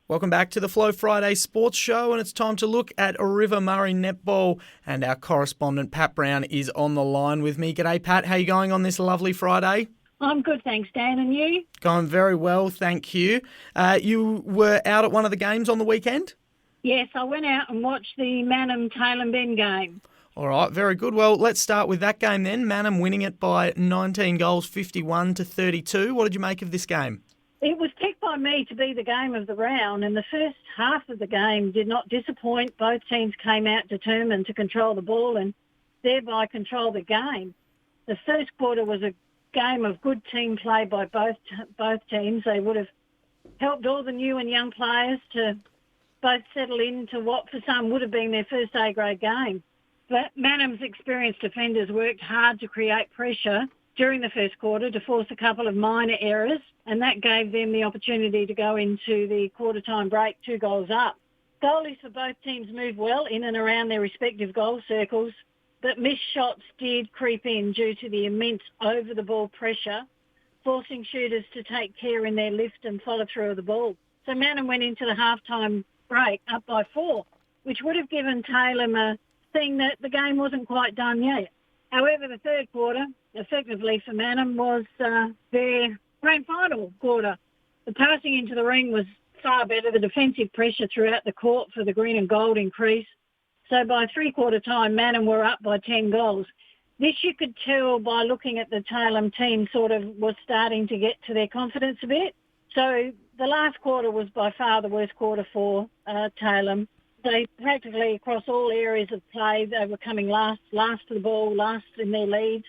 Welcome back to the Flow Friday Sports Show, and it's time to look at River Murray Netball, and our correspondent Pat Brown is on the line with me. G'day Pat, how are you going on this lovely Friday? I'm good, thanks Dan, and you? Going very well, thank you. You were out at one of the games on the weekend? Yes, I went out and watched the Mannum-Tailem Ben game. All right, very good. Well, let's start with that game then. Mannum winning it by 19 goals, 51-32. What did you make of this game? It was picked by me to be the game of the round, and the first half of the game did not disappoint. Both teams came out determined to control the ball and thereby control the game. The first quarter was a game of good team play by both teams. They would have helped all the new and young players to both settle into what for some would have been their first A-grade game. But Mannum's experienced defenders worked hard to create pressure during the first quarter to force a couple of minor errors, and that gave them the opportunity to go into the quarter-time break 2 goals up. Goalies for both teams moved well in and around their respective goal circles, but missed shots did creep in due to the immense over-the-ball pressure, forcing shooters to take care in their lift and follow-through of the ball. So Mannum went into the half-time break up by 4, which would have given Tailem a thing that the game wasn't quite done yet. However, the third quarter, effectively for Mannum, was their grand final quarter. The passing into the ring was far better. The defensive pressure throughout the court for the green and gold increased. So by three-quarter time, Mannum were up by 10 goals. This you could tell by looking at the Tailem team sort of was starting to get to their confidence a bit. So the last quarter was by far the worst quarter for Tailem. They practically across all areas of play, they were coming last to the ball, last in their leads,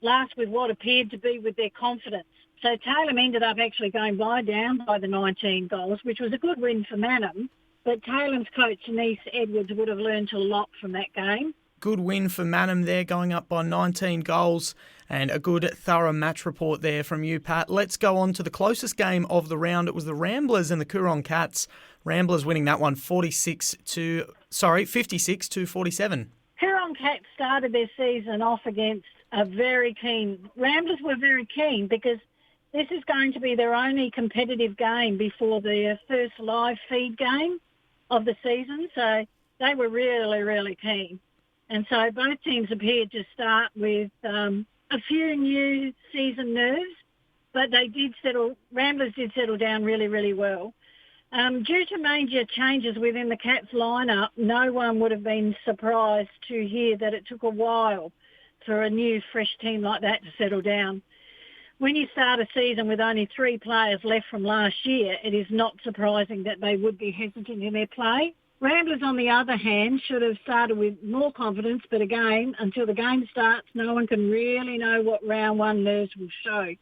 last with what appeared to be with their confidence. So Tailem ended up actually going down by the 19 goals, which was a good win for Mannum. But Tailem's coach, Denise Edwards, would have learned a lot from that game. Good win for Mannum there, going up by 19 goals, and a good thorough match report there from you, Pat. Let's go on to the closest game of the round. It was the Ramblers and the Coorong Cats. Ramblers winning that one 56-47. Coorong Cats started their season off against a very keen... Ramblers were very keen because this is going to be their only competitive game before their first live feed game of the season. So they were really, really keen. And so both teams appeared to start with a few new season nerves, but Ramblers did settle down really, really well. Due to major changes within the Cats lineup, no one would have been surprised to hear that it took a while for a new, fresh team like that to settle down. When you start a season with only 3 players left from last year, it is not surprising that they would be hesitant in their play. Ramblers, on the other hand, should have started with more confidence, but again, until the game starts, no one can really know what round 1 nerves will show.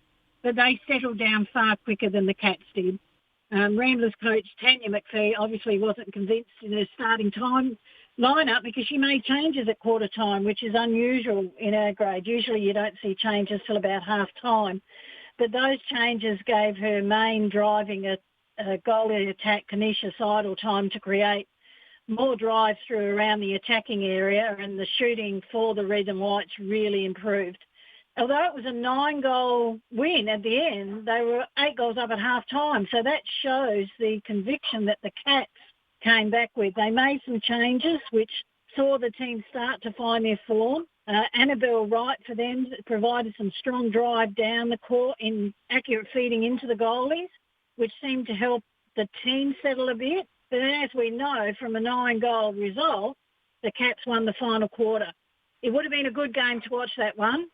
But they settled down far quicker than the Cats did. Ramblers coach Tanya McPhee obviously wasn't convinced in her starting time lineup because she made changes at quarter time, which is unusual in our grade. Usually you don't see changes till about half time. But those changes gave her main driving a goalie attack, Kanisha Seidel, time to create more drives through around the attacking area, and the shooting for the Red and Whites really improved. Although it was a 9-goal win at the end, they were 8 goals up at half-time. So that shows the conviction that the Cats came back with. They made some changes which saw the team start to find their form. Annabelle Wright for them provided some strong drive down the court in accurate feeding into the goalies, which seemed to help the team settle a bit. But as we know from a 9-goal result, the Cats won the final quarter. It would have been a good game to watch that one.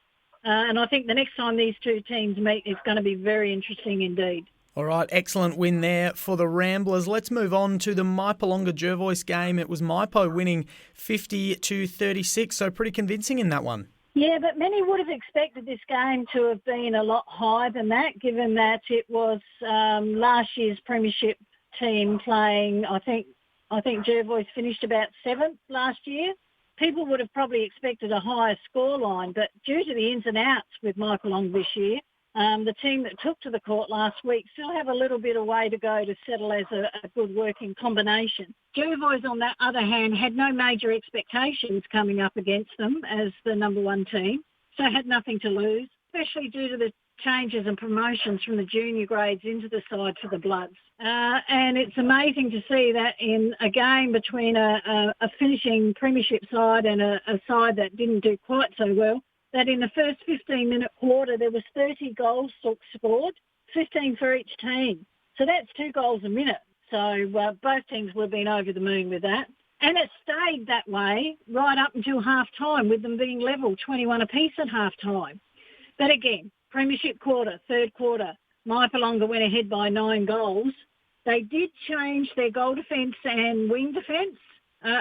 And I think the next time these two teams meet is going to be very interesting indeed. All right, excellent win there for the Ramblers. Let's move on to the Maipolonga-Jervois game. It was Maipo winning 50-36, so pretty convincing in that one. Yeah, but many would have expected this game to have been a lot higher than that, given that it was last year's premiership team playing, I think Jervois finished about 7th last year. People would have probably expected a higher scoreline, but due to the ins and outs with Maipolonga this year, the team that took to the court last week still have a little bit of way to go to settle as a good working combination. Jervois, on the other hand, had no major expectations coming up against them as the number 1 team, so had nothing to lose, especially due to the changes and promotions from the junior grades into the side for the Bloods. And it's amazing to see that in a game between a finishing premiership side and a side that didn't do quite so well, that in the first 15-minute quarter there was 30 goals scored, 15 for each team. So that's 2 goals a minute. So both teams would have been over the moon with that. And it stayed that way right up until half-time, with them being level 21 apiece at half-time. But again, premiership quarter, third quarter, Maipalonga went ahead by 9 goals. They did change their goal defence and wing defence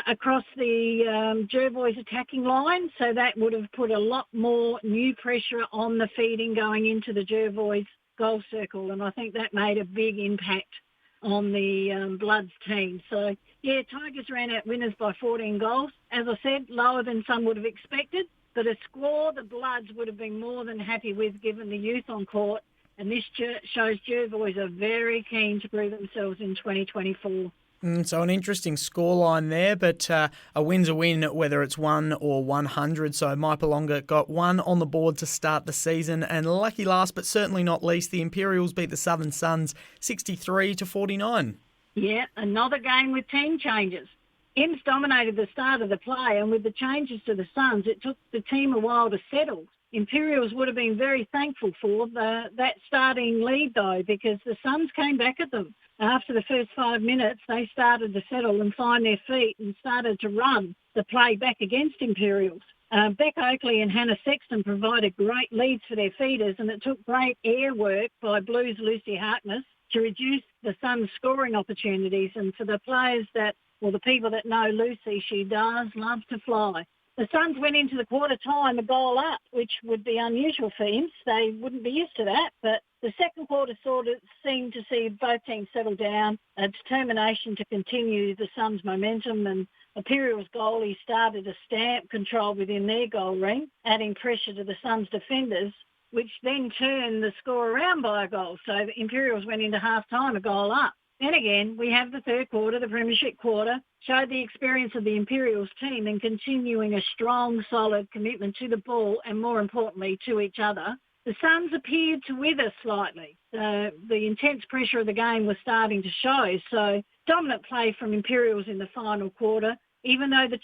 across the Jervois attacking line, so that would have put a lot more new pressure on the feeding going into the Jervois goal circle, and I think that made a big impact on the Bloods team. So, yeah, Tigers ran out winners by 14 goals. As I said, lower than some would have expected, but a score the Bloods would have been more than happy with given the youth on court, and this shows Jervois are very keen to prove themselves in 2024. So an interesting scoreline there, but a win's a win, whether it's 1 or 100. So Maipalonga got 1 on the board to start the season, and lucky last but certainly not least, the Imperials beat the Southern Suns 63-49. Yeah, another game with team changes. Imps dominated the start of the play, and with the changes to the Suns, it took the team a while to settle. Imperials would have been very thankful for that starting lead, though, because the Suns came back at them. After the first 5 minutes, they started to settle and find their feet and started to run the play back against Imperials. Beck Oakley and Hannah Sexton provided great leads for their feeders, and it took great air work by Blues' Lucy Harkness to reduce the Suns' scoring opportunities. And for the players the people that know Lucy, she does love to fly. The Suns went into the quarter time a goal up, which would be unusual for Imps. They wouldn't be used to that. But the second quarter sort of seemed to see both teams settle down, a determination to continue the Suns' momentum, and Imperial's goalie started to stamp control within their goal ring, adding pressure to the Suns' defenders, which then turned the score around by a goal. So the Imperials went into half-time a goal up. Then again, we have the third quarter, the premiership quarter, showed the experience of the Imperials team in continuing a strong, solid commitment to the ball and, more importantly, to each other. The Suns appeared to wither slightly. The intense pressure of the game was starting to show. So dominant play from Imperials in the final quarter, even though the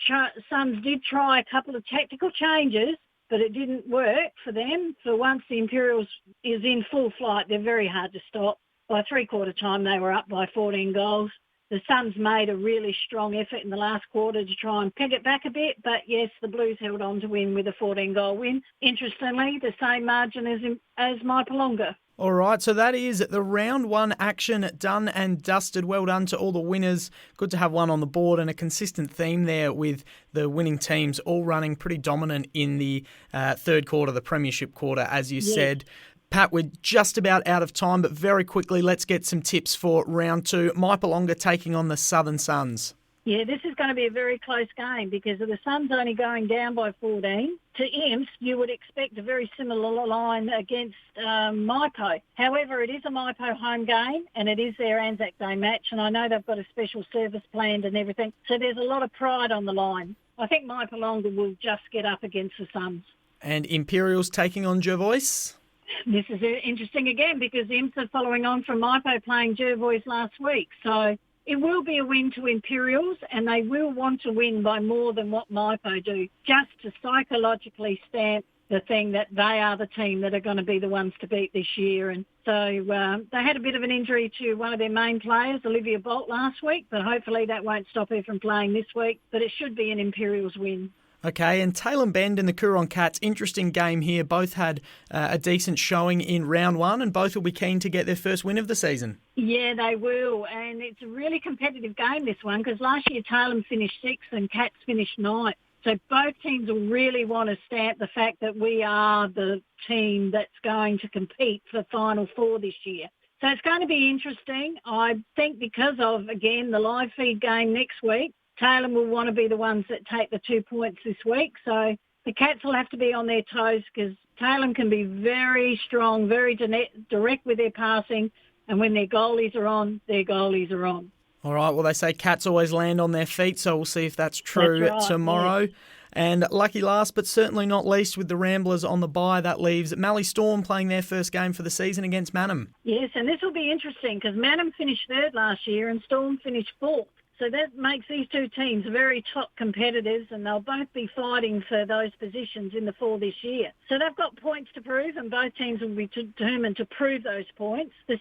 Suns did try a couple of tactical changes, but it didn't work for them. For once the Imperials is in full flight, they're very hard to stop. By three-quarter time, they were up by 14 goals. The Suns made a really strong effort in the last quarter to try and peg it back a bit, but yes, the Blues held on to win with a 14-goal win. Interestingly, the same margin as Maipalonga. All right, so that is the round 1 action done and dusted. Well done to all the winners. Good to have one on the board, and a consistent theme there with the winning teams all running pretty dominant in the third quarter, the premiership quarter, as you said. Pat, we're just about out of time, but very quickly, let's get some tips for round 2. Maipalonga taking on the Southern Suns. Yeah, this is going to be a very close game because of the Suns only going down by 14. To Imps, you would expect a very similar line against Maipo. However, it is a Maipo home game and it is their Anzac Day match, and I know they've got a special service planned and everything, so there's a lot of pride on the line. I think Maipalonga will just get up against the Suns. And Imperials taking on Jervois? This is interesting again because Imps are following on from Maipo playing Jervois last week. So it will be a win to Imperials, and they will want to win by more than what Maipo do, just to psychologically stamp the thing that they are the team that are going to be the ones to beat this year. And so they had a bit of an injury to one of their main players, Olivia Bolt, last week, but hopefully that won't stop her from playing this week. But it should be an Imperials win. Okay, and Taylor Bend and the Coorong Cats, interesting game here. Both had a decent showing in round 1, and both will be keen to get their first win of the season. Yeah, they will, and it's a really competitive game, this one, because last year Taylor finished 6th and Cats finished 9th. So both teams will really want to stamp the fact that we are the team that's going to compete for Final 4 this year. So it's going to be interesting. I think because of, again, the live feed game next week, Taylor will want to be the ones that take the 2 points this week. So the Cats will have to be on their toes because Taylor can be very strong, very direct with their passing. And when their goalies are on, their goalies are on. All right, well, they say Cats always land on their feet, so we'll see if that's true tomorrow. And lucky last but certainly not least with the Ramblers on the bye, that leaves Mallee Storm playing their first game for the season against Mannum. Yes, and this will be interesting because Mannum finished third last year and Storm finished fourth. So that makes these two teams very top competitors, and they'll both be fighting for those positions in the fall this year. So they've got points to prove, and both teams will be determined to prove those points. The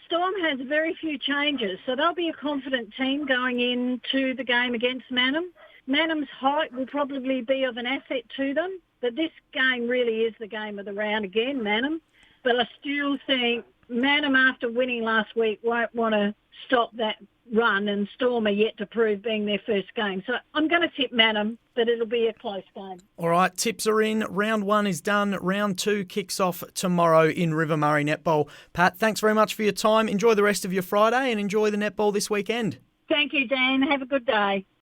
Storm has very few changes, so they'll be a confident team going into the game against Mannum. Mannum's height will probably be of an asset to them, but this game really is the game of the round again, Mannum. But I still think Mannum, after winning last week, won't want to stop that run, and Storm are yet to prove being their first game. So I'm going to tip Mannum, but it'll be a close game. All right, tips are in. Round 1 is done. Round 2 kicks off tomorrow in River Murray Netball. Pat, thanks very much for your time. Enjoy the rest of your Friday and enjoy the netball this weekend. Thank you, Dan. Have a good day.